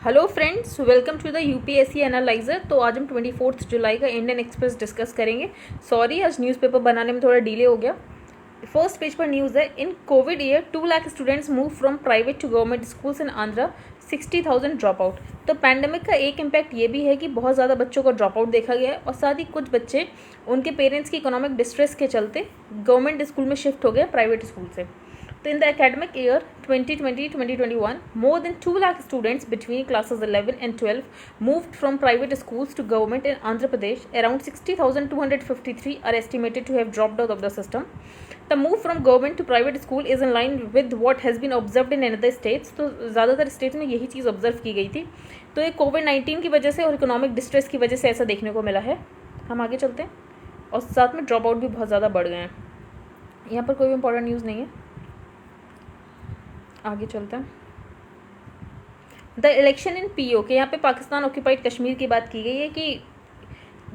Hello friends, welcome to the UPSC analyser. तो आज हम 24 जुलाई का इंडियन एक्सप्रेस डिस्कस करेंगे। सॉरी, आज न्यूज़पेपर बनाने में थोड़ा डिले हो गया। फर्स्ट पेज पर न्यूज़ है, in covid year 2 lakh students move from private to government schools in Andhra, 60,000 drop out. तो पैंडमिक का एक इम्पैक्ट ये भी है कि बहुत ज़्यादा बच्चों को ड्रॉप आउट देखा गया है और साथ ही कुछ बच्चे उनके पेरेंट्स की इकोनॉमिक डिस्ट्रेस के चलते गवर्नमेंट स्कूल में शिफ्ट हो गए प्राइवेट स्कूल से। तो in the academic year 2020-2021, more than 2 lakh students between classes 11 and 12 moved from private schools to government in Andhra Pradesh. Around 60,253 are estimated to have dropped out of the system. The move from government to private school is in line with what has been observed in another states. तो ज़्यादातर states में यही चीज़ observe की गई थी। तो ये कोविड-19 की वजह से और इकोनॉमिक डिस्ट्रेस की वजह से ऐसा देखने को मिला है। हम आगे चलते हैं और साथ में ड्रॉप आउट भी बहुत ज़्यादा बढ़ गए हैं। यहाँ पर कोई भी इंपॉर्टेंट न्यूज़ नहीं है। आगे चलते हैं। द इलेक्शन इन पीओके, यहाँ पे पाकिस्तान ऑक्यूपाइड कश्मीर की बात की गई है कि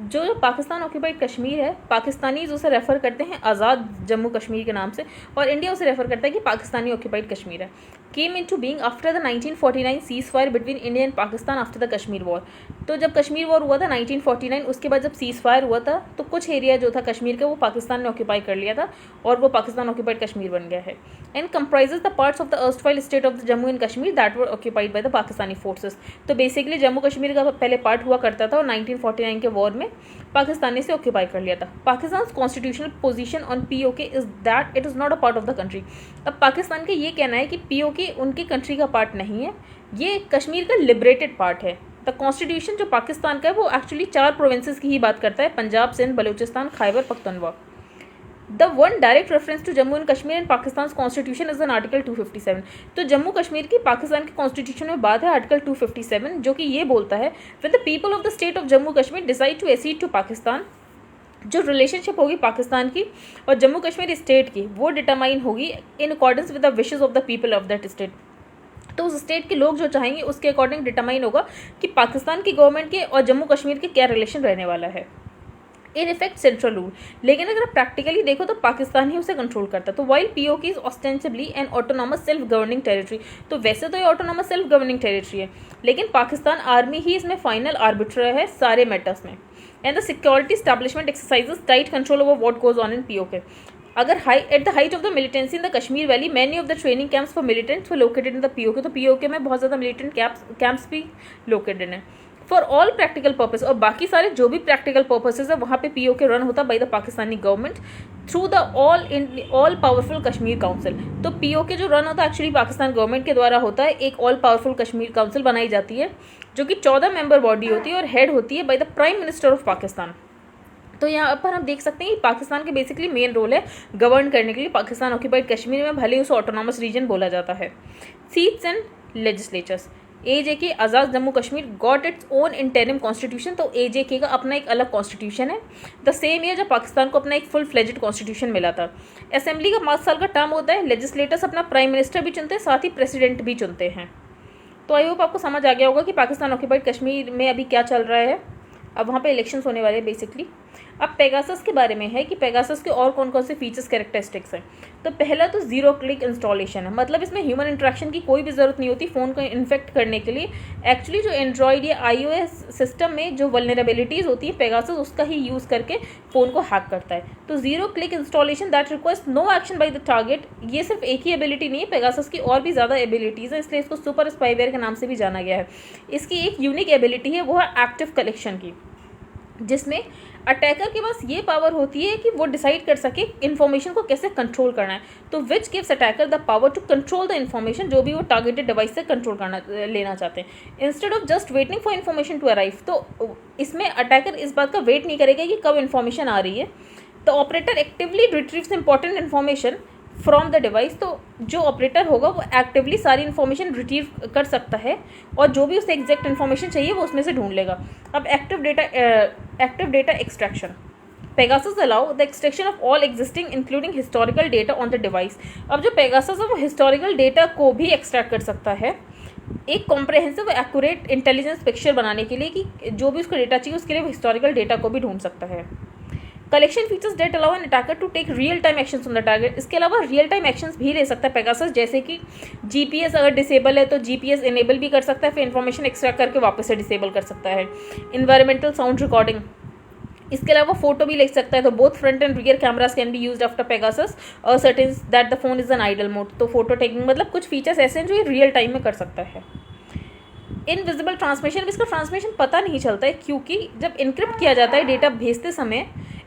जो पाकिस्तान ऑक्यूपाइड कश्मीर है, पाकिस्तानीज उसे रेफ़र करते हैं आज़ाद जम्मू कश्मीर के नाम से और इंडिया उसे रेफ़र करता है कि पाकिस्तानी ऑक्यूपाइड कश्मीर है। Came into being after the 1949 ceasefire between India and Pakistan after the Kashmir war. तो जब कश्मीर वॉर हुआ था 1949, उसके बाद जब सीज़ फायर हुआ था तो कुछ एरिया जो था कश्मीर का वो पाकिस्तान ने ऑक्यूपाई कर लिया था और वो पाकिस्तान ऑक्यूपाइड कश्मीर बन गया है। And comprises the parts of the erstwhile state of the Jammu and Kashmir that were occupied by the Pakistani forces. तो बेसिकली जम्मू कश्मीर का पहले पार्ट हुआ करता था और 1949 के वॉर में पाकिस्तान ने इसे ऑक्यूपाई कर लिया था। Pakistan constitutional position on PoK is that it is not a part of the country. अब पाकिस्तान का ये कहना है कि पीओके उनकी कंट्री का पार्ट नहीं है, ये कश्मीर का लिबरेटेड पार्ट है। द कॉन्स्टिट्यूशन जो पाकिस्तान का है वो एक्चुअली 4 प्रोविंसेस की ही बात करता है, Punjab, Sindh, Balochistan, Khyber Pakhtunkhwa. The one direct reference to Jammu and Kashmir and Pakistan constitution is an article 257। तो जम्मू कश्मीर की पाकिस्तान के कॉन्स्टिट्यूशन में बात है आर्टिकल 257, जो कि ये बोलता है when the people of the state of Jammu Kashmir decide to accede to Pakistan, जो रिलेशनशिप होगी पाकिस्तान की और जम्मू कश्मीर स्टेट की वो डिटरमाइन होगी in accordance with the wishes of the people of that state. तो उस स्टेट के लोग जो चाहेंगे उसके अकॉर्डिंग डिटरमाइन होगा कि पाकिस्तान की गवर्नमेंट के और जम्मू कश्मीर के क्या रिलेशन रहने वाला है। इन इफेक्ट सेंट्रल रूल, लेकिन अगर आप प्रैक्टिकली देखो तो पाकिस्तान ही उसे कंट्रोल करता है। तो while PoK is ostensibly N autonomous self governing territory, तो वैसे तो ये ऑटोनॉमस सेल्फ गवर्निंग टेरिटरी है लेकिन पाकिस्तान आर्मी ही इसमें फाइनल आर्बिट्रर है सारे मैटर्स में। And the security establishment exercises tight control over what goes on in PoK. अगर at the height of the militancy in the Kashmir valley many of the training camps for militants were located in the PoK. तो PoK में बहुत ज़्यादा militant camps भी located हैं for all practical purpose, और बाकी सारे जो भी प्रैक्टिकल पर्पसेस है वहाँ पे पीओके रन होता by the Pakistani government through the all powerful Kashmir council. तो पीओके जो रन होता है एक्चुअली पाकिस्तान गवर्नमेंट के द्वारा होता है। एक ऑल पावरफुल कश्मीर काउंसिल बनाई जाती है जो कि 14 मेंबर बॉडी होती है और हेड होती है by the prime minister of Pakistan. तो यहाँ पर हम देख सकते हैं कि पाकिस्तान के बेसिकली मेन रोल है गवर्न करने के लिए पाकिस्तान ऑक्यूपाइड कश्मीर में, भले ही उसे ऑटोनॉमस रीजन बोला जाता है। Seats and legislatures, AJK Azad Jammu Kashmir got its own interim constitution. तो एजेके का अपना एक अलग कॉन्स्टिट्यूशन है। द सेम ईयर जब पाकिस्तान को अपना एक फुल फ्लेजेड कॉन्स्टिट्यूशन मिला था। असेंबली का 5 साल का टर्म होता है। लेजिस्लेटर्स अपना प्राइम मिनिस्टर भी चुनते हैं, साथ ही प्रेसिडेंट भी चुनते हैं। तो आई होप आपको समझ आ गया होगा कि पाकिस्तान ऑक्यूपाइड कश्मीर में अभी क्या चल रहा है। अब वहाँ पे इलेक्शंस होने वाले हैं बेसिकली। अब पेगासस के बारे में है कि पेगासस के और कौन कौन से फीचर्स कैरेक्टरिस्टिक्स हैं। तो पहला तो 0 क्लिक इंस्टॉलेशन है, मतलब इसमें ह्यूमन इंटरेक्शन की कोई भी ज़रूरत नहीं होती फ़ोन को इन्फेक्ट करने के लिए। एक्चुअली जो एंड्रॉयड या iOS सिस्टम में जो वल्नरेबिलिटीज़ होती है पेगासस उसका ही यूज़ करके फ़ोन को हैक करता है। तो 0 click installation that request no action by the target, ये सिर्फ एक ही एबिलिटी नहीं है, पेगासस की और भी ज़्यादा एबिलिटीज़ हैं, इसलिए इसको सुपर स्पाईवेयर के नाम से भी जाना गया है। इसकी एक यूनिक एबिलिटी है, वो है एक्टिव कलेक्शन की, जिसमें अटैकर के पास ये पावर होती है कि वो डिसाइड कर सके इन्फॉर्मेशन को कैसे कंट्रोल करना है। तो which gives attacker the power to control the information, जो भी वो टारगेटेड डिवाइस से कंट्रोल लेना चाहते हैं, instead of just waiting for information to arrive. तो इसमें अटैकर इस बात का वेट नहीं करेगा कि कब इन्फॉर्मेशन आ रही है। तो operator actively retrieves important information from the device. तो जो ऑपरेटर होगा वो एक्टिवली सारी इन्फॉर्मेशन रिट्रीव कर सकता है और जो भी उसे एग्जैक्ट इन्फॉर्मेशन चाहिए वो उसमें से ढूंढ लेगा। अब active data extraction, Pegasus allow the extraction of all existing including historical data on the device. अब जो पेगासस है वो हिस्टोरिकल डेटा को भी एक्सट्रैक्ट कर सकता है एक कॉम्प्रहेंसिव एक्यूरेट इंटेलिजेंस पिक्चर बनाने के लिए कि जो भी उसको डेटा चाहिए उसके लिए वो हिस्टोरिकल डेटा को भी ढूंढ सकता है। Collection features that allow an attacker to take real time actions on the target. इसके अलावा रियल टाइम एक्शंस भी ले सकता है पेगासस, जैसे कि जीपीएस अगर डिसेबल है तो जीपीएस इनेबल भी कर सकता है, फिर इन्फॉर्मेशन एक्सट्रैक्ट करके वापस से डिसेबल कर सकता है। इन्वायरमेंटल साउंड रिकॉर्डिंग, इसके अलावा फोटो भी ले सकता है। तो both front and rear cameras can be used after Pegasus और certain that the phone is an idle mode. तो फोटो टेकिंग मतलब कुछ फीचर्स ऐसे हैं जो ये रियल टाइम में कर सकता है। इनविजिबल ट्रांसमिशन, इसका ट्रांसमिशन पता नहीं चलता है क्योंकि जब इनक्रिप्ट किया जाता है डेटा भेजते समय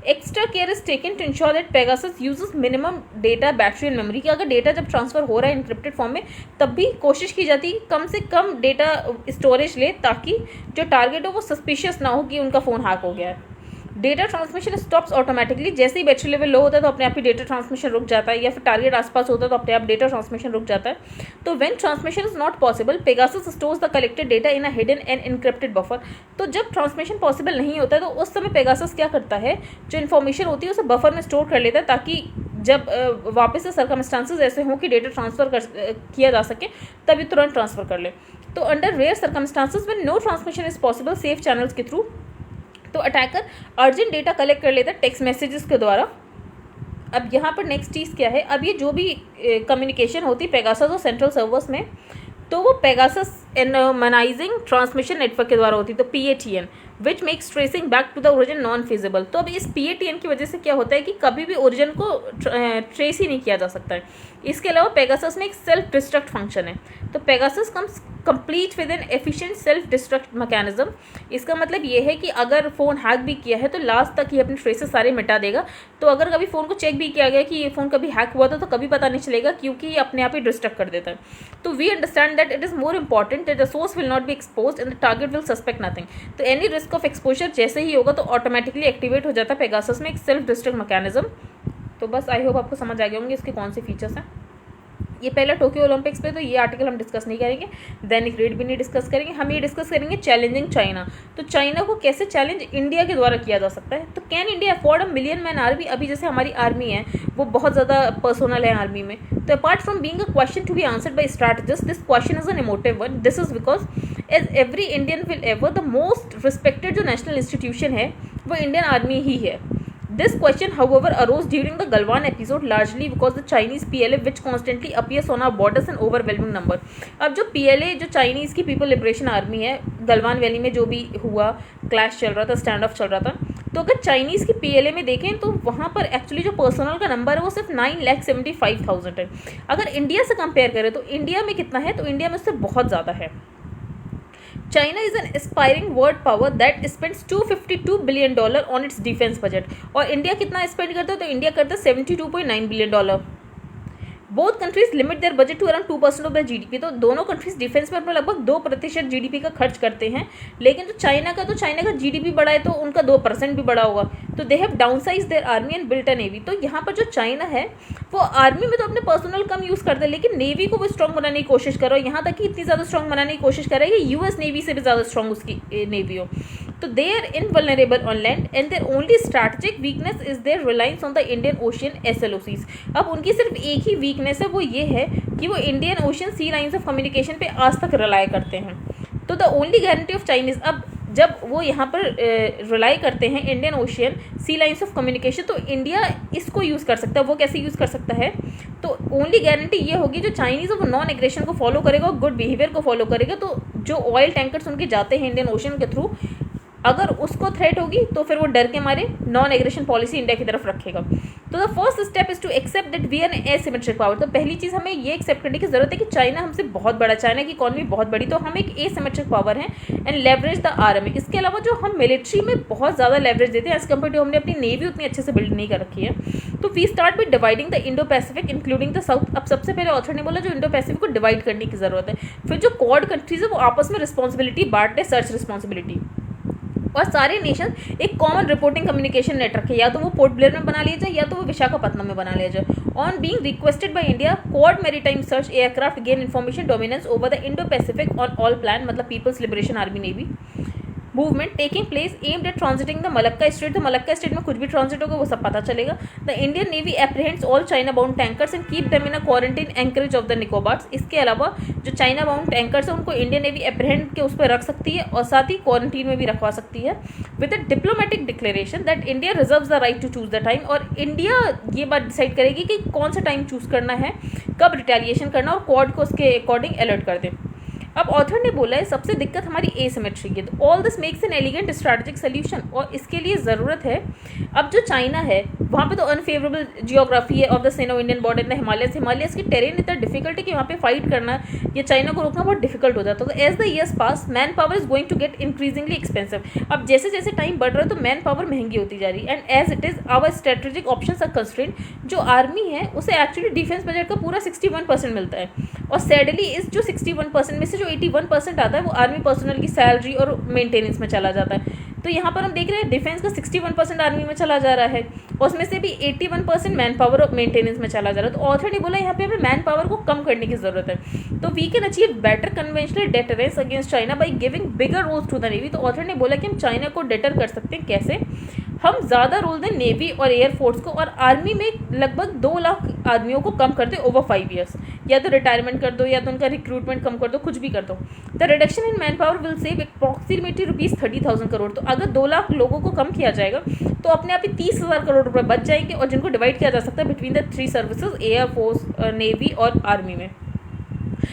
extra care is taken to ensure that Pegasus uses minimum data battery and memory. कि अगर डेटा जब ट्रांसफर हो रहा है इनक्रिप्टेड फॉर्म में तब भी कोशिश की जाती है कम से कम डेटा स्टोरेज ले, ताकि जो टारगेट हो वो सस्पिशियस ना हो कि उनका फ़ोन हैक हो गया है। डेटा ट्रांसमिशन स्टॉप्स ऑटोमेटिकली, जैसे ही बैटरी लेवल लो होता है तो अपने आप ही डेटा ट्रांसमिशन रुक जाता है, या फिर टारगेट आसपास होता है तो अपने आप डेटा ट्रांसमिशन रुक जाता है। तो when transmission is not possible Pegasus stores the collected data in a hidden and encrypted buffer. तो जब ट्रांसमिशन पॉसिबल नहीं होता है तो उस समय पेगासस क्या करता है, जो इन्फॉर्मेशन होती है उसे बफर में स्टोर कर लेता है, ताकि जब वापस से सर्कमस्टांसेस ऐसे हों कि डेटा ट्रांसफर किया जा सके तभी तुरंत ट्रांसफर कर ले। तो under rare circumstances when no transmission is possible safe channels के थ्रू, तो अटैकर अर्जेंट डेटा कलेक्ट कर लेता है टेक्स्ट मैसेजेस के द्वारा। अब यहाँ पर नेक्स्ट चीज़ क्या है, अब ये जो भी कम्युनिकेशन होती है पेगासस और सेंट्रल सर्वर्स में, तो वो पेगासस एनोमनाइजिंग ट्रांसमिशन नेटवर्क के द्वारा होती है, तो PATN, which makes tracing back to the origin non feasible. तो अब इस PATN की वजह से क्या होता है कि कभी भी ओरिजिन को ट्रेस ही नहीं किया जा सकता है। इसके अलावा पेगासस में एक सेल्फ डिस्ट्रक्ट फंक्शन है। तो Pegasus comes complete with an efficient self destruct mechanism. इसका मतलब ये है कि अगर फ़ोन हैक भी किया है तो लास्ट तक ही अपने ट्रेसेस सारे मिटा देगा। तो अगर कभी फ़ोन को चेक भी किया गया कि ये फ़ोन कभी हैक हुआ था तो कभी पता नहीं चलेगा, क्योंकि ये अपने आप ही डिस्ट्रक्ट कर देता है। तो we understand that it is more important that the source will not be exposed and the target will suspect nothing. तो एनी रिस्क ऑफ एक्सपोजर जैसे ही होगा तो ऑटोमेटिकली एक्टिवेट हो जाता है पेगासस में एक सेल्फ डिस्ट्रक्ट मैकेनिज्म। तो बस आई होप आपको समझ आ गए होंगे इसके कौन से फीचर्स हैं। ये पहला टोक्यो ओलंपिक्स पे, तो ये आर्टिकल हम डिस्कस नहीं करेंगे, दैनिक रेड भी नहीं डिस्कस करेंगे, हम ये डिस्कस करेंगे चैलेंजिंग चाइना। तो चाइना को कैसे चैलेंज इंडिया के द्वारा किया जा सकता है। तो can India afford a million man army. अभी जैसे हमारी आर्मी है वो बहुत ज़्यादा पर्सनल है आर्मी में। तो apart from being a question to be answered by strategist, this question is an emotive one. This is because as every Indian will ever the most respected जो नेशनल इंस्टीट्यूशन है वो Indian army ही है। This question, however, arose during the Galwan episode largely because the Chinese PLA, which constantly appears on our borders in overwhelming number. अब जो PLA जो Chinese की people liberation army है, Galwan valley में जो भी हुआ क्लैश चल रहा था, स्टैंड ऑफ चल रहा था, तो अगर चाइनीज़ की PLA में देखें तो वहाँ पर एक्चुअली जो पर्सनल का नंबर है वो सिर्फ 9,75,000 है। अगर इंडिया से कंपेयर करें तो इंडिया में कितना है, तो इंडिया में उससे बहुत ज़्यादा है। China is an aspiring world power that spends $252 billion on its defense budget. और इंडिया कितना स्पेंड करता है, तो इंडिया करता है $72.9 billion। Both countries limit their budget to around 2% of the GDP। तो दोनों कंट्रीज डिफेंस में अपना लगभग 2% GDP का खर्च करते हैं। लेकिन जो चाइना का GDP बढ़ा है तो उनका 2% भी बढ़ा होगा। तो they have downsize their army and built a navy. तो यहाँ पर जो चाइना है वो आर्मी में तो अपने पर्सनल कम यूज़ करता है, लेकिन नेवी को वो स्ट्रॉन्ग बनाने की कोशिश कर रहा है। यहाँ तक कि इतनी ज़्यादा स्ट्रॉन्ग बनाने की कोशिश कर रहा है कि US नेवी से भी ज़्यादा स्ट्रॉन्ग उसकी नेवी हो। तो they are invulnerable on land and their only strategic weakness is their reliance on the Indian ocean SLOCs। अब उनकी सिर्फ एक ही वीकनेस है, वो ये है कि वो Indian ocean sea lines of communication पे आज तक रिलाई करते हैं। तो the only guarantee of Chinese, अब जब वो यहाँ पर रिलाई करते हैं Indian ocean sea lines of communication, तो इंडिया इसको यूज़ कर सकता है। वो कैसे यूज़ कर सकता है, तो ओनली गारंटी ये होगी जो चाइनीज़ वो नॉन एग्रेशन को फॉलो करेगा और गुड बिहेवियर को फॉलो करेगा। तो जो ऑयल टैंकर्स उनके जाते हैं इंडियन ओशियन के थ्रू, अगर उसको थ्रेट होगी तो फिर वो डर के मारे नॉन एग्रेशन पॉलिसी इंडिया की तरफ रखेगा। तो the first step is to accept that we are an asymmetric power. तो पहली चीज़ हमें ये एक्सेप्ट करने की जरूरत है कि चाइना हमसे बहुत बड़ा, चाइना की इकॉनमी बहुत बड़ी, तो हम एक एसिमेट्रिक पावर हैं एंड लेवरेज द आर्मी। इसके अलावा जो हम मिलिट्री में बहुत ज़्यादा लेवरेज देते हैं एज कम्पेयर टू हमने अपनी नेवी उतनी अच्छे से बिल्ड नहीं कर रखी है। तो we start with dividing the Indo Pacific including the south. अब सबसे पहले ऑथर ने बोला जो इंडो पैसिफिक को डिवाइड करने की जरूरत है। फिर जो क्वाड कंट्रीज है वो आपस में रिस्पॉन्सिबिलिटी बांट ले, सर्च रिस्पॉन्सिबिलिटी, और सारे नेशन एक कॉमन रिपोर्टिंग कम्युनिकेशन नेट रखे, या तो वो पोर्ट ब्लेयर में बना लिया जाए या तो वो विशाखापट्टनम में बना लिया जाए। On being requested by India, quad maritime search aircraft gain information dominance over the Indo Pacific on all plan, मतलब peoples liberation army navy. Movement taking place aimed at transiting the Malacca strait. तो Malacca strait में कुछ भी transit होगा वो सब पता चलेगा। The Indian navy apprehends all China bound tankers and keep them in a quarantine anchorage of the Nicobars. इसके अलावा जो चाइना बाउंड टैंकर्स है उनको इंडियन नेवी एप्रीहेंड के उस पर रख सकती है और साथ ही क्वारंटीन में भी रखवा सकती है with a diplomatic declaration that India reserves the right to choose the time. और इंडिया ये बात डिसाइड करेगी कि कौन सा टाइम चूज करना है, कब रिटेलिएशन करना, और क्वाड को उसके अकॉर्डिंग अलर्ट कर दे। अब ऑथर ने बोला है सबसे दिक्कत हमारी एसिमेट्री की। तो all this makes an elegant strategic solution, और इसके लिए ज़रूरत है, अब जो चाइना है वहाँ पे तो अनफेवरेबल जियोग्राफी है of the synonym Indian border में, हिमालयस की टेरेन इतना डिफिकल्ट है कि वहाँ पे फाइट करना या चाइना को रोकना बहुत डिफिकल्ट हो जाता है। तो as the years pass man power is going to get increasingly expensive. अब जैसे जैसे टाइम बढ़ रहा है तो मैन पावर महंगी होती जा रही है, and as it is our strategic options are constraint. जो आर्मी है उसे एक्चुअली डिफेंस बजट का पूरा 61% मिलता है, और सैडली इस जो 61% में से जो 81% आता है वो आर्मी पर्सनल की सैलरी और मेंटेनेंस में चला जाता है। तो यहाँ पर हम देख रहे हैं डिफेंस का 61% आर्मी में चला जा रहा है, और उसमें से भी 81% मैन पावर और मेंटेनेंस में चला जा रहा है। तो ऑथर ने बोला यहाँ पे हमें मैन पावर को कम करने की जरूरत है। तो we can achieve better conventional deterrence against China by giving bigger roles to the navy. तो ऑथर ने बोला कि हम चाइना को डेटर कर सकते हैं कैसे, हम ज़्यादा रोल दें नेवी और एयरफोर्स को, और आर्मी में लगभग 2 लाख आदमियों को कम कर दे ओवर 5 ईयर्स, या तो रिटायरमेंट कर दो या तो उनका रिक्रूटमेंट कम कर दो, कुछ भी कर दो। The reduction in man power will save approximately ₹30,000 crore. तो अगर 2 लाख लोगों को कम किया जाएगा तो अपने आप ही 30,000 करोड़ रुपए बच जाएंगे, और जिनको डिवाइड किया जा सकता है between the 3 services, air force, navy और आर्मी में।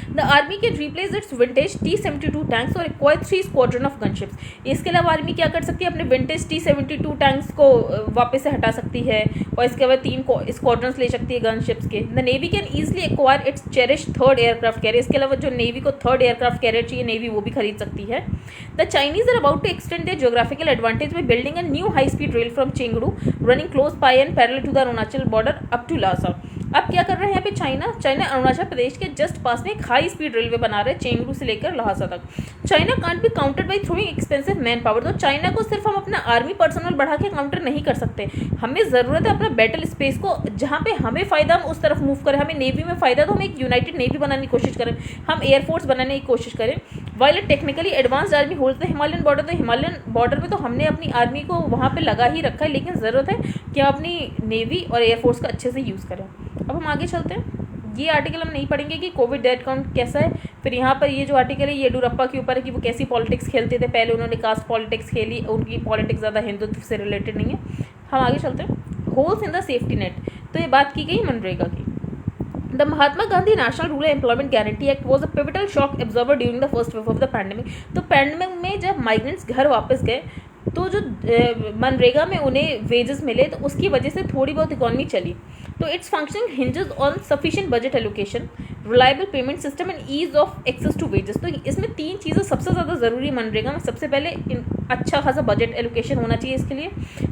The army can replace its vintage T-72 tanks और acquire 3 squadron of gunships। इसके अलावा आर्मी क्या कर सकती है, अपने विंटेज T-72 टैंक्स को वापस से हटा सकती है, और इसके बाद 3 स्क्वाड्रंस ले सकती है गनशिप्स के। The navy can easily acquire it's cherish 3rd aircraft carrier. इसके अलावा जो नेवी को 3rd एयरक्राफ्ट कैरियर चाहिए नेवी वो भी खरीद सकती है। The Chinese are about to extend their geographical advantage by building a new high speed rail from Chengdu running close by and parallel to the Arunachal border up to Lhasa. अब क्या कर रहे हैं यहाँ पे चाइना अरुणाचल प्रदेश के जस्ट पास में एक हाई स्पीड रेलवे बना रहे हैं चेंगडू से लेकर लहासा तक। China can't be countered by throwing expensive man power. तो चाइना को सिर्फ हम अपना आर्मी पर्सनल बढ़ा के काउंटर नहीं कर सकते, हमें ज़रूरत है अपना बैटल स्पेस को, जहाँ पे हमें फ़ायदा हम उस तरफ मूव करें। हमें नेवी में फ़ायदा तो हम एक यूनाइटेड नेवी बनाने की कोशिश करें, हम एयरफोर्स बनाने की कोशिश करें। While a technically advanced army holds the Himalayan border. तो हिमालयन बॉर्डर में तो हमने अपनी आर्मी को वहाँ पे लगा ही रखा है, लेकिन ज़रूरत है कि हम अपनी नेवी और एयरफोर्स का अच्छे से यूज़ करें। अब हम आगे चलते हैं। ये आर्टिकल हम नहीं पढ़ेंगे कि कोविड डेथ काउंट कैसा है, फिर यहाँ पर ये जो आर्टिकल है येडियुरप्पा के ऊपर है कि वो कैसी पॉलिटिक्स खेलते थे। पहले उन्होंने कास्ट पॉलिटिक्स खेली, उनकी पॉलिटिक्स ज़्यादा हिंदुत्व से रिलेटेड नहीं है। हम आगे चलते हैं। Holes in the safety net. तो ये बात की गई मनरेगा की। The Mahatma Gandhi National Rural Employment Guarantee Act was a pivotal shock absorber during the first wave of the pandemic। तो पैंडमिक में जब माइग्रेंट्स घर वापस गए तो जो मनरेगा में उन्हें वेजेस मिले तो उसकी वजह से थोड़ी बहुत इकॉनमी चली। तो its functioning hinges on sufficient budget allocation, reliable payment system and ease of access to wages. तो इसमें 3 चीज़ें सबसे ज़्यादा ज़रूरी मनरेगा में। सबसे पहले अच्छा खासा बजट एलोकेशन होना चाहिए इसके लिए।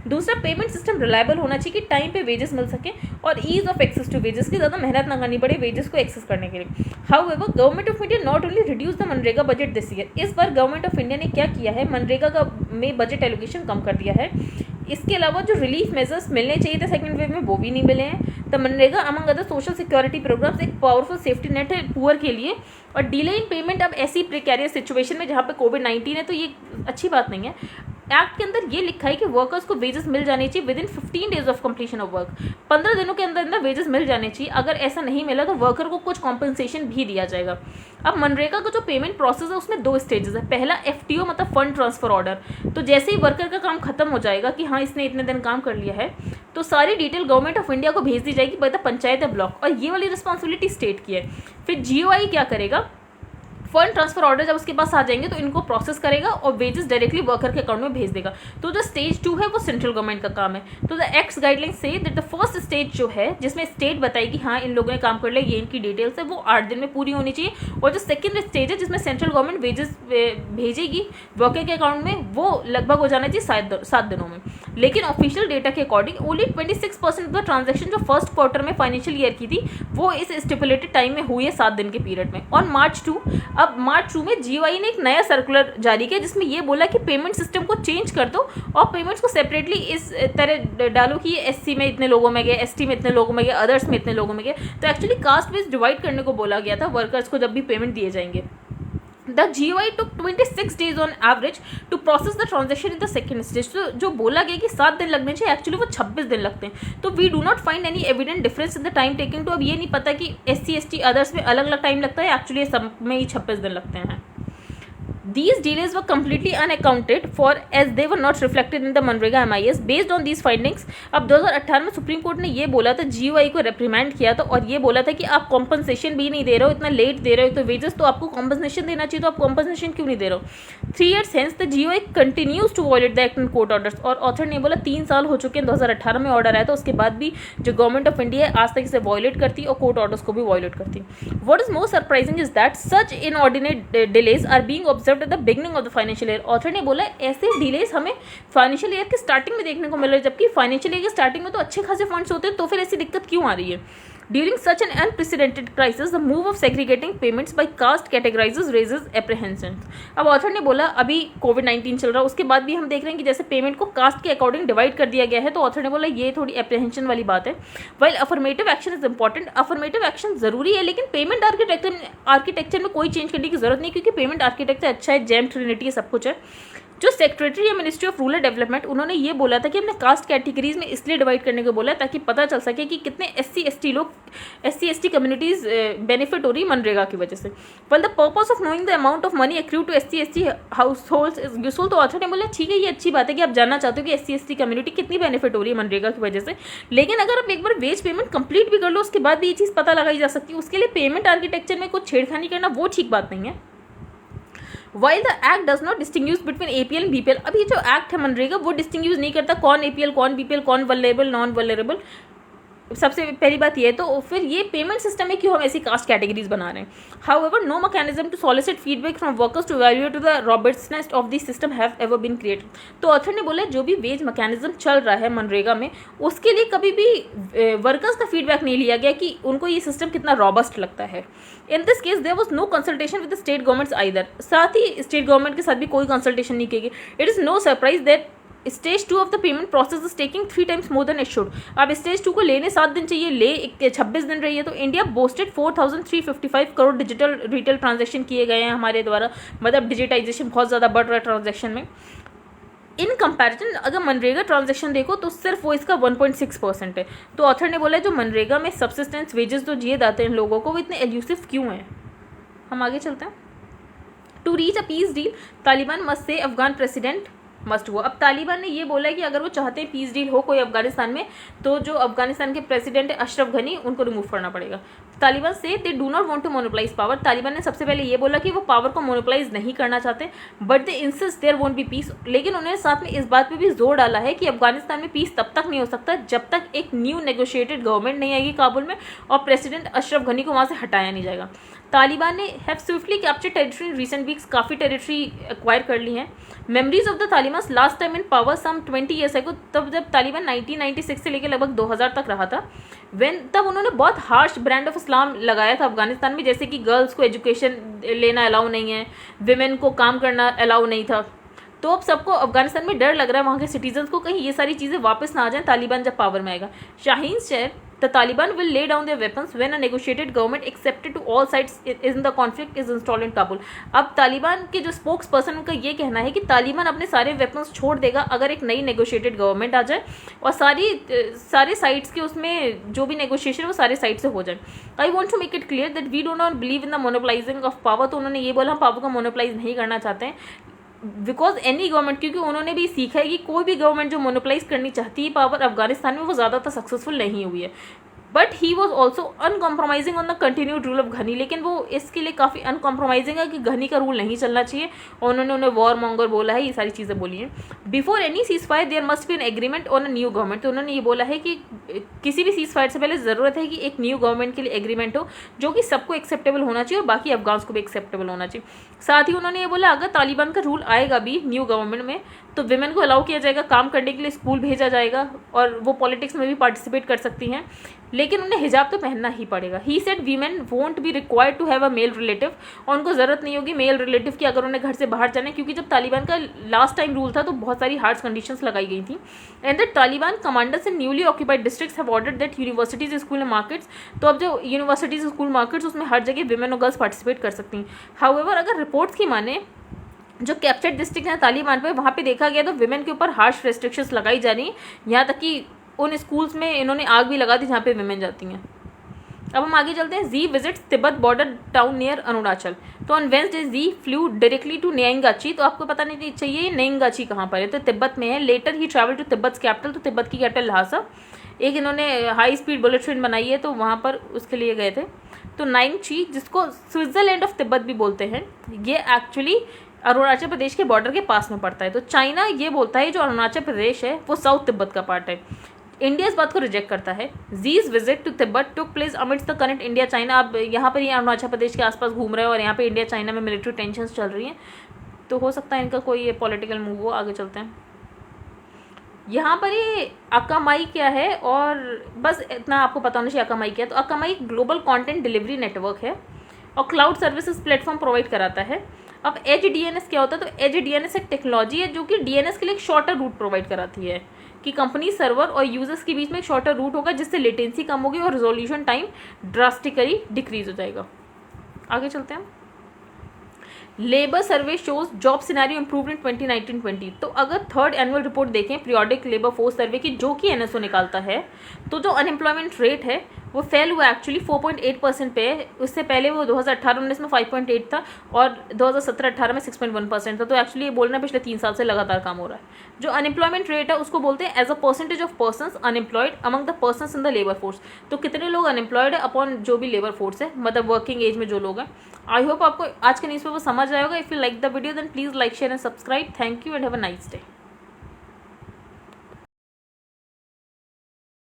दूसरा, पेमेंट सिस्टम रिलायबल होना चाहिए कि टाइम पे वेजेस मिल सके, और ease of access to wages की ज़्यादा मेहनत ना करनी पड़े वेजेस को एक्सेस करने के लिए। However government of India not only reduce the MNREGA budget this year. इस बार गवर्नमेंट ऑफ इंडिया ने क्या किया है, मनरेगा का में बजट एलोकेशन कम कर दिया है। इसके अलावा जो रिलीफ मेजर्स मिलने चाहिए थे सेकंड वेव में वो भी नहीं मिले हैं। तो MNREGA among other social security programmes एक पावरफुल सेफ्टी नेट है पुअर के लिए। और डिले इन पेमेंट अब ऐसी प्रिकैरियस सिचुएशन में जहाँ पे कोविड-19 है तो ये अच्छी बात नहीं है। एक्ट के अंदर ये लिखा है कि वर्कर्स को वेजेस मिल जाने चाहिए with in 15 days of completion of work. 15 दिनों के अंदर अंदर वेजेस मिल जाने चाहिए। अगर ऐसा नहीं मिला तो वर्कर को कुछ कॉम्पनसेशन भी दिया जाएगा। अब मनरेगा का जो पेमेंट प्रोसेस है उसमें 2 स्टेजेस है। पहला FTO मतलब फंड ट्रांसफर ऑर्डर। तो जैसे ही वर्कर का काम खत्म हो जाएगा कि हाँ इसने इतने दिन काम कर लिया है तो सारी डिटेल गवर्नमेंट ऑफ इंडिया को भेज दी जाएगी, बता पंचायत या ब्लॉक, और ये वाली रिस्पॉन्सिबिलिटी स्टेट की है। फिर GOI क्या करेगा, फंड ट्रांसफर ऑर्डर जब उसके पास आ जाएंगे तो इनको प्रोसेस करेगा और वेजेस डायरेक्टली वर्कर के अकाउंट में भेज देगा। तो जो स्टेज 2 है वो सेंट्रल गवर्नमेंट का काम है। तो the acts guideline say that the first stage जो है जिसमें स्टेट बताएगी हाँ इन लोगों ने काम कर लिया, ये इनकी डिटेल्स है, वो 8 दिन में पूरी होनी चाहिए। और जो सेकंड स्टेज है जिसमें सेंट्रल गवर्नमेंट वेजेस भेजेगी वर्कर के अकाउंट में, वो लगभग हो जाना चाहिए 7 दिनों में। लेकिन ऑफिशियल डेटा के according only 26% of the transaction जो फर्स्ट क्वार्टर में फाइनेंशियल ईयर की थी वो इस स्टिपुलेटेड टाइम में हुई है 7 दिन के पीरियड में। और मार्च 2 में GOI ने एक नया सर्कुलर जारी किया जिसमें ये बोला कि पेमेंट सिस्टम को चेंज कर दो और पेमेंट्स को सेपरेटली इस तरह डालो कि ये SC में इतने लोगों में गए, ST में इतने लोगों में गए, अदर्स में इतने लोगों में गए। तो एक्चुअली कास्ट बेस्ड डिवाइड करने को बोला गया था वर्कर्स को जब भी पेमेंट दिए जाएंगे। The GOI took 26 days on average to process the transaction in the second stage. तो जो बोला गया कि 7 दिन लगने चाहिए, एक्चुअली वो 26 दिन लगते हैं. तो we do not find any evident difference in the time taking. तो अब ये नहीं पता कि SC ST अदर्स में अलग अलग टाइम लगता है, एक्चुअली सब में ही 26 दिन लगते हैं. These delays were completely unaccounted for as they were not reflected in the MNREGA MIS. Based on these findings, अब 2018 में सुप्रीम कोर्ट ने ये बोला था, GOI को रिप्रीमेंड किया था और ये बोला था कि आप कॉम्पनसेशन भी नहीं दे रहे हो, इतना लेट दे रहे हो, तो वेजेस तो आपको कॉम्पनसेशन देना चाहिए, तो आप कॉम्पनसेशन क्यों नहीं दे रहे हो. 3 years hence the GOI continues to violate the act and court orders. और ऑथर ने बोला 3 साल हो चुके हैं, 2018 में ऑर्डर आया था, उसके बाद भी जो गवर्नमेंट ऑफ इंडिया है आज तक इसे वायलेट करती है और कोर्ट ऑर्डर्स को भी वायलेट करती है. What is most surprising is that such inordinate delays are being observed at the beginning of the financial year. Author ने बोला ऐसे डिलेज हमें फाइनेंशियल ईयर के स्टार्टिंग में देखने को मिल रहे हैं, जबकि फाइनेंशियल ईयर के स्टार्टिंग में तो अच्छे खासे फंड्स होते हैं, तो फिर ऐसी दिक्कत क्यों आ रही है. During such an unprecedented crisis, the move of segregating payments by caste categorizes raises apprehensions. अब ऑथर ने बोला अभी कोविड-19 चल रहा है, उसके बाद भी हम देख रहे हैं कि जैसे पेमेंट को कास्ट के अकॉर्डिंग डिवाइड कर दिया गया है, तो ऑथर ने बोला ये थोड़ी एप्रीहेंशन वाली बात है. While affirmative action is important, affirmative action जरूरी है, लेकिन पेमेंट आर्किटेक्चर में कोई चेंज करने की जरूरत नहीं, क्योंकि पेमेंट आर्किटेक्चर अच्छा है, जेम ट्रिनिटी सब कुछ है. जो सेक्रेटरी या मिनिस्ट्री ऑफ रूरल डेवलपमेंट, उन्होंने ये बोला था कि हमने कास्ट कैटेगरीज में इसलिए डिवाइड करने को बोला ताकि पता चल सके कि कितने SC ST कम्युनिटीज बेनिफिट हो रही मनरेगा की वजह से. Well the purpose of knowing the amount of money accrue to SC ST households is useful. तो ऑथर ने बोला ठीक है, ये अच्छी बात है कि आप जानना चाहते हो कि SC ST कम्युनिटी कितनी बेनिफिट हो रही है मनरेगा की वजह से, लेकिन अगर आप एक बार वेज पेमेंट कंप्लीट भी कर लो उसके बाद भी ये चीज़ पता लगाई जा सकती है. उसके लिए पेमेंट आर्किटेक्चर में कुछ छेड़खानी करना वो ठीक बात नहीं है. While the act does not distinguish between APL and BPL, अब ये जो एक्ट है मनरेगा वो डिस्टिंग्विश नहीं करता कौन APL कौन BPL कौन वल्नरेबल नॉन वल्नरेबल. सबसे पहली बात ये, तो फिर ये पेमेंट सिस्टम में क्यों हम ऐसी कास्ट कैटेगरीज बना रहे हैं. However no mechanism to solicit feedback from workers to evaluate the robustness of this system have ever been created. तो ऑथर ने बोला जो भी वेज मैकेनिज्म चल रहा है मनरेगा में, उसके लिए कभी भी वर्कर्स का फीडबैक नहीं लिया गया कि उनको ये सिस्टम कितना रॉबस्ट लगता है. In this case there was no consultation with the state governments either. साथ ही स्टेट गवर्नमेंट के साथ भी कोई कंसल्टेशन नहीं की गई. It is no surprise that stage 2 of the payment process is taking 3 times more than it should. अब स्टेज 2 को लेने 7 दिन चाहिए, ले 26 दिन रही है. तो India boasted 4,355 crore digital retail transaction किए गए हैं हमारे द्वारा, मतलब डिजिटाइजेशन बहुत ज़्यादा बढ़ रहा है ट्रांजेक्शन में. इन कंपैरिजन अगर मनरेगा ट्रांजेक्शन देखो तो सिर्फ वो इसका 1.6% है. तो ऑथर ने बोला जो मनरेगा में सब्सिस्टेंस वेजेस जो दिए जाते हैं लोगों को वो इतने एल्यूसिव क्यों हैं. हम आगे चलते हैं. To reach a peace deal Taliban must से अफगान प्रेसिडेंट मस्ट हुआ. अब तालिबान ने ये बोला है कि अगर वो चाहते हैं पीस डील हो कोई अफगानिस्तान में, तो जो अफगानिस्तान के प्रेसिडेंट है अशरफ घनी, उनको रिमूव करना पड़ेगा. तालिबान से they do not want to monopolize power. Taliban ने सबसे पहले ये बोला कि वो पावर को मोनोपलाइज नहीं करना चाहते, but they insist there won't be peace. लेकिन उन्होंने साथ में इस बात पे भी जोर डाला है कि अफगानिस्तान में पीस तब तक नहीं हो सकता जब तक एक न्यू नेगोशिएटेड गवर्नमेंट नहीं आएगी काबुल में और प्रेसिडेंट अशरफ घनी को वहाँ से हटाया नहीं जाएगा. तालिबान ने have swiftly capture territory in recent weeks, काफ़ी टेरिटरी एक्वायर कर ली हैं. Memories of the Taliban last time in power some 20 years ago, तब जब तालिबान 1996 से लेकर लगभग 2000 तक रहा था, तब उन्होंने बहुत हार्श ब्रांड ऑफ इस्लाम लगाया था अफगानिस्तान में, जैसे कि गर्ल्स को एजुकेशन लेना अलाउ नहीं है, विमेन को काम करना अलाउ नहीं था. तो अब सबको अफगानिस्तान में डर लग रहा है वहाँ के सिटीजन्स को कहीं ये सारी चीज़ें वापस ना आ जाएं तालिबान जब पावर में आएगा. शाहीन शेर The Taliban will lay down their weapons when a negotiated government accepted to all sides in the conflict is installed in Kabul. अब तालिबान के जो स्पोक्स पर्सन उनका ये कहना है कि तालिबान अपने सारे वेपन्स छोड़ देगा अगर एक नई नेगोशिएटेड गवर्नमेंट आ जाए और सारे साइड्स के उसमें जो भी नेगोशिएशन है वो सारे साइड से हो जाए. I want to make it clear that we do not believe in the monopolising of power. तो उन्होंने ये बोला हम पावर को मोनोपलाइज नहीं करना चाहते हैं बिकॉज एनी गवर्नमेंट, क्योंकि उन्होंने भी सीखा है कि कोई भी गवर्नमेंट जो मोनोपलाइज करनी चाहती है पावर अफगानिस्तान में वो ज़्यादातर सक्सेसफुल नहीं हुई है. But he was also uncompromising on the continued rule of घनी. लेकिन वो इसके लिए काफ़ी अनकॉम्प्रोमाइजिंग है कि घनी का रूल नहीं चलना चाहिए और उन्हें वॉर मॉन्गर बोला है, ये सारी चीज़ें बोली हैं. Before any cease fire there must be an agreement on a new government. तो उन्होंने ये बोला है कि किसी भी सीज फायर से पहले ज़रूरत है कि एक न्यू गवर्नमेंट के लिए एग्रीमेंट हो जो कि सबको एक्सेप्टेबल होना चाहिए और बाकी अफगान्स को भी एक्सेप्टेबल होना चाहिए. साथ ही उन्होंने ये बोला अगर तालिबान का रूल आएगा भी न्यू गवर्नमेंट में तो विमेन को अलाउ किया जाएगा काम करने के लिए, स्कूल भेजा जाएगा और वो पॉलिटिक्स में भी पार्टिसिपेट कर सकती हैं. लेकिन उन्हें हिजाब तो पहनना ही पड़ेगा। He said women won't be required to have a male relative, और उनको ज़रूरत नहीं होगी मेल रिलेटिव की अगर उन्हें घर से बाहर जाना है, क्योंकि जब तालिबान का लास्ट टाइम रूल था तो बहुत सारी हार्ड कंडीशंस लगाई गई थी। And the Taliban commanders in newly occupied districts have ordered that universities, school and markets, तो अब जो यूनिवर्सिटीज, स्कूल, मार्केट्स उसमें हर जगह विमेन और गर्ल्स पार्टिसिपेट कर सकती हैं। हाउएवर अगर रिपोर्ट्स की माने जो कैप्चर्ड डिस्ट्रिक्ट हैं तालिबान पे, वहाँ पे देखा गया तो विमेन के ऊपर हार्श रेस्ट्रिक्शंस लगाई जा रही हैं, यहाँ तक कि उन स्कूल्स में इन्होंने आग भी लगा दी जहाँ पे विमेन जाती हैं। अब हम आगे चलते हैं। Xi visits Tibet border town near Arunachal, तो on Wednesday Xi flew directly to Nyingchi, तो आपको पता नहीं चाहिए नेंगाची कहाँ पर है, तो तिब्बत में है। Later he travel to Tibet capital, तो तिब्बत की कैपिटल लहासा। एक इन्होंने हाई स्पीड बुलेट ट्रेन बनाई है तो वहाँ पर उसके लिए गए थे। तो नाइंगची, जिसको स्विट्जरलैंड ऑफ तिब्बत भी बोलते हैं, ये एक्चुअली अरुणाचल प्रदेश के बॉर्डर के पास में पड़ता है। तो चाइना ये बोलता है जो अरुणाचल प्रदेश है वो साउथ तिब्बत का पार्ट है। इंडिया इस बात को रिजेक्ट करता है। Xi's visit to Tibet took place amidst the current India China, अब यहाँ पर ये अरुणाचल प्रदेश के आसपास घूम रहे हैं और यहाँ पे इंडिया चाइना में मिलिट्री टेंशंस चल रही हैं, तो हो सकता है इनका कोई ये पॉलिटिकल मूव हो। आगे चलते हैं। यहाँ पर ये अकामाई क्या है, और बस इतना आपको पता होना चाहिए अकामाई क्या है। तो Akamai global content delivery network है और क्लाउड सर्विसेज प्लेटफॉर्म प्रोवाइड कराता है। अब एज डीएनएस क्या होता है, तो एज डीएनएस एक टेक्नोलॉजी है जो कि डीएनएस के लिए एक शॉर्टर रूट प्रोवाइड कराती है, कि कंपनी सर्वर और यूजर्स के बीच में एक शॉर्टर रूट होगा जिससे लेटेंसी कम होगी और रिजोल्यूशन टाइम ड्रास्टिकली डिक्रीज हो जाएगा। आगे चलते हैं। Labour survey shows job scenario improve in 2019-20, तो अगर थर्ड एनुअल रिपोर्ट देखें पीरियोडिक लेबर फोर्स सर्वे की जो कि एनएसओ निकालता है, तो जो अनएम्प्लॉयमेंट रेट है वो फेल हुआ एक्चुअली 4.8% पे है। उससे पहले वो 2018-19 में 5.8 था और 2017-18 में 6.1% था। तो एक्चुअली ये बोलना पिछले 3 साल से लगातार काम हो रहा है। जो अनएम्प्लॉयमेंट रेट है उसको बोलते हैं as a percentage of persons unemployed among the persons in the labour force, तो कितने लोग अनएम्प्लॉयड है अपॉन जो भी लेबर फोर्स है, मतलब वर्किंग एज में जो लोग हैं। आई होप आपको आज के न्यूज़ पेपर समझ आएगा। If you like the video then please like share and subscribe. Thank you and have a nice day.